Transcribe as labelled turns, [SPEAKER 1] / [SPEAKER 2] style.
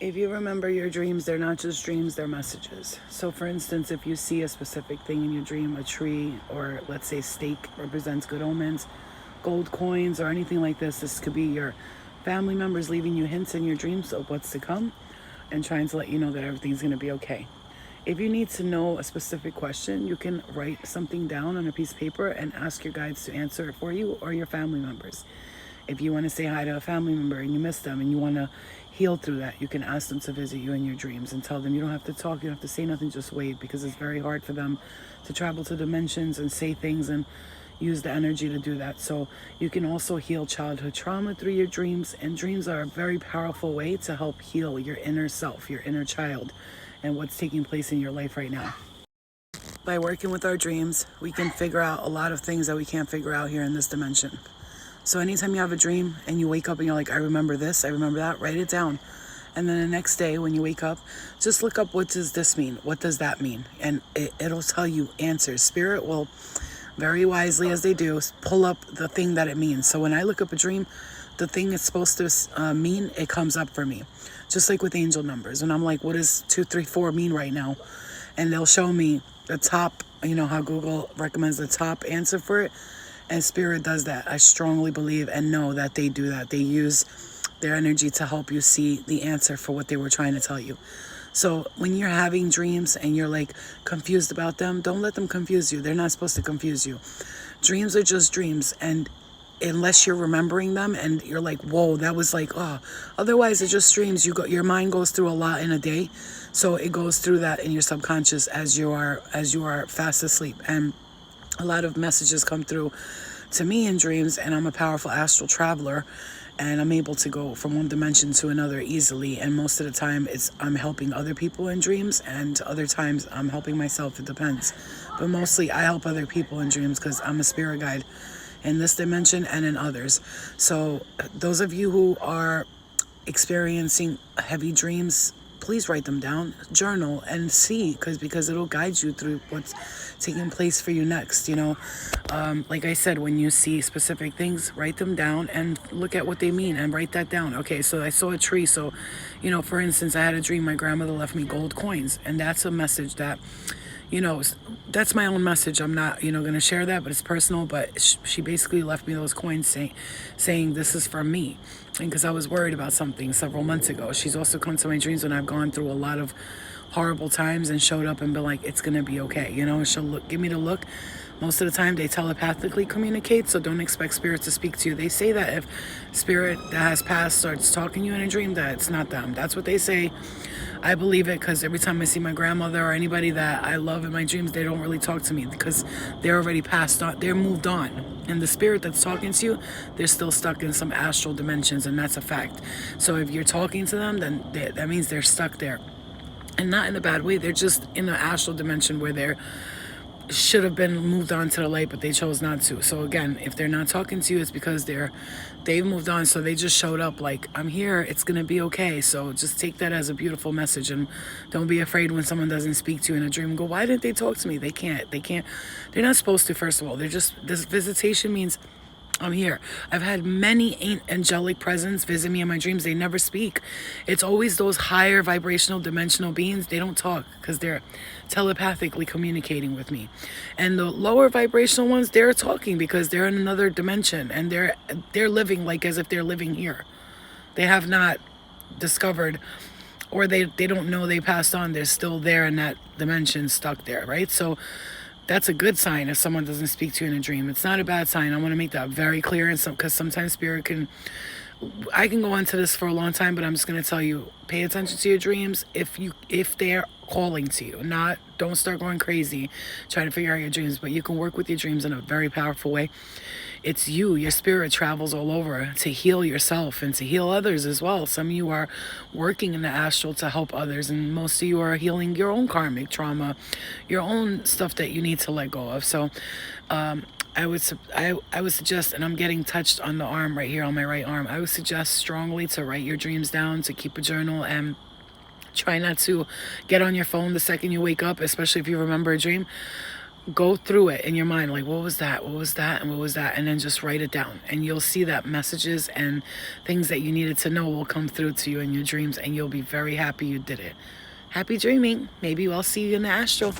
[SPEAKER 1] If you remember your dreams, they're not just dreams, they're messages. So, for instance, if you see a specific thing in your dream, a tree, or let's say steak represents good omens, gold coins, or anything like this could be your family members leaving you hints in your dreams of what's to come and trying to let you know that everything's going to be okay. If you need to know a specific question, you can write something down on a piece of paper and ask your guides to answer it for you or your family members. If you want to say hi to a family member and you miss them and you want to heal through that, you can ask them to visit you in your dreams and tell them you don't have to talk, you don't have to say nothing, just wait, because it's very hard for them to travel to dimensions and say things and use the energy to do that. So you can also heal childhood trauma through your dreams, and dreams are a very powerful way to help heal your inner self, your inner child, and what's taking place in your life right now. By working with our dreams, we can figure out a lot of things that we can't figure out here in this dimension. So anytime you have a dream and you wake up and you're like, I remember this, I remember that, write it down. And then the next day when you wake up, just look up, what does this mean? What does that mean? And it'll tell you answers. Spirit will, very wisely as they do, pull up the thing that it means. So when I look up a dream, the thing it's supposed to mean, it comes up for me. Just like with angel numbers. And I'm like, what does 234 mean right now? And they'll show me the top, you know how Google recommends the top answer for it. And Spirit does that. I strongly believe and know that they do that. They use their energy to help you see the answer for what they were trying to tell you. So when you're having dreams and you're like confused about them, don't let them confuse you. They're not supposed to confuse you. Dreams are just dreams. And unless you're remembering them and you're like, whoa, that was like, oh, otherwise it's just dreams. Your mind goes through a lot in a day. So it goes through that in your subconscious as you are fast asleep. And a lot of messages come through to me in dreams, and I'm a powerful astral traveler, and I'm able to go from one dimension to another easily. And most of the time I'm helping other people in dreams, and other times I'm helping myself. It depends, but mostly I help other people in dreams because I'm a spirit guide in this dimension and in others. So those of you who are experiencing heavy dreams, please write them down, journal, and see, because it'll guide you through what's taking place for you next. Like I said, when you see specific things, write them down and look at what they mean and write that down. Okay, so I saw a tree. So, for instance, I had a dream my grandmother left me gold coins, and that's a message that, that's my own message. I'm not, going to share that, but it's personal. But she basically left me those coins saying this is from me. And because I was worried about something several months ago. She's also come to my dreams when I've gone through a lot of horrible times and showed up and been like, it's going to be okay. She'll give me the look. Most of the time they telepathically communicate, so don't expect spirit to speak to you. They say that if spirit that has passed starts talking to you in a dream, that it's not them. That's what they say. I believe it because every time I see my grandmother or anybody that I love in my dreams, they don't really talk to me because they're already passed on. They're moved on. And the spirit that's talking to you, they're still stuck in some astral dimensions, and that's a fact. So if you're talking to them, then that means they're stuck there. And not in a bad way. They're just in an astral dimension where they're should have been moved on to the light, but they chose not to. So again, if they're not talking to you, it's because they've moved on. So they just showed up like, I'm here, it's gonna be okay. So just take that as a beautiful message, and don't be afraid when someone doesn't speak to you in a dream and go, why didn't they talk to me? They can't, they're not supposed to. First of all, this visitation means I'm here. I've had many angelic presence visit me in my dreams. They never speak. It's always those higher vibrational dimensional beings. They don't talk because they're telepathically communicating with me. And the lower vibrational ones, they're talking because they're in another dimension, and they're living like as if they're living here. They have not discovered, or they don't know they passed on. They're still there in that dimension, stuck there, right? So that's a good sign if someone doesn't speak to you in a dream. It's not a bad sign. I want to make that very clear. And because sometimes spirit I can go into this for a long time, but I'm just going to tell you, pay attention to your dreams if they're calling to you. Don't start going crazy trying to figure out your dreams, but you can work with your dreams in a very powerful way. It's your spirit travels all over to heal yourself and to heal others as well. Some of you are working in the astral to help others, and most of you are healing your own karmic trauma, your own stuff that you need to let go of. So I would suggest, and I'm getting touched on the arm right here on my right arm, I would suggest strongly to write your dreams down, to keep a journal, and try not to get on your phone the second you wake up, especially if you remember a dream. go through it in your mind, like, what was that, what was that, and what was that, and then just write it down, and you'll see that messages and things that you needed to know will come through to you in your dreams, and you'll be very happy you did it. Happy dreaming. Maybe I'll see you in the astral.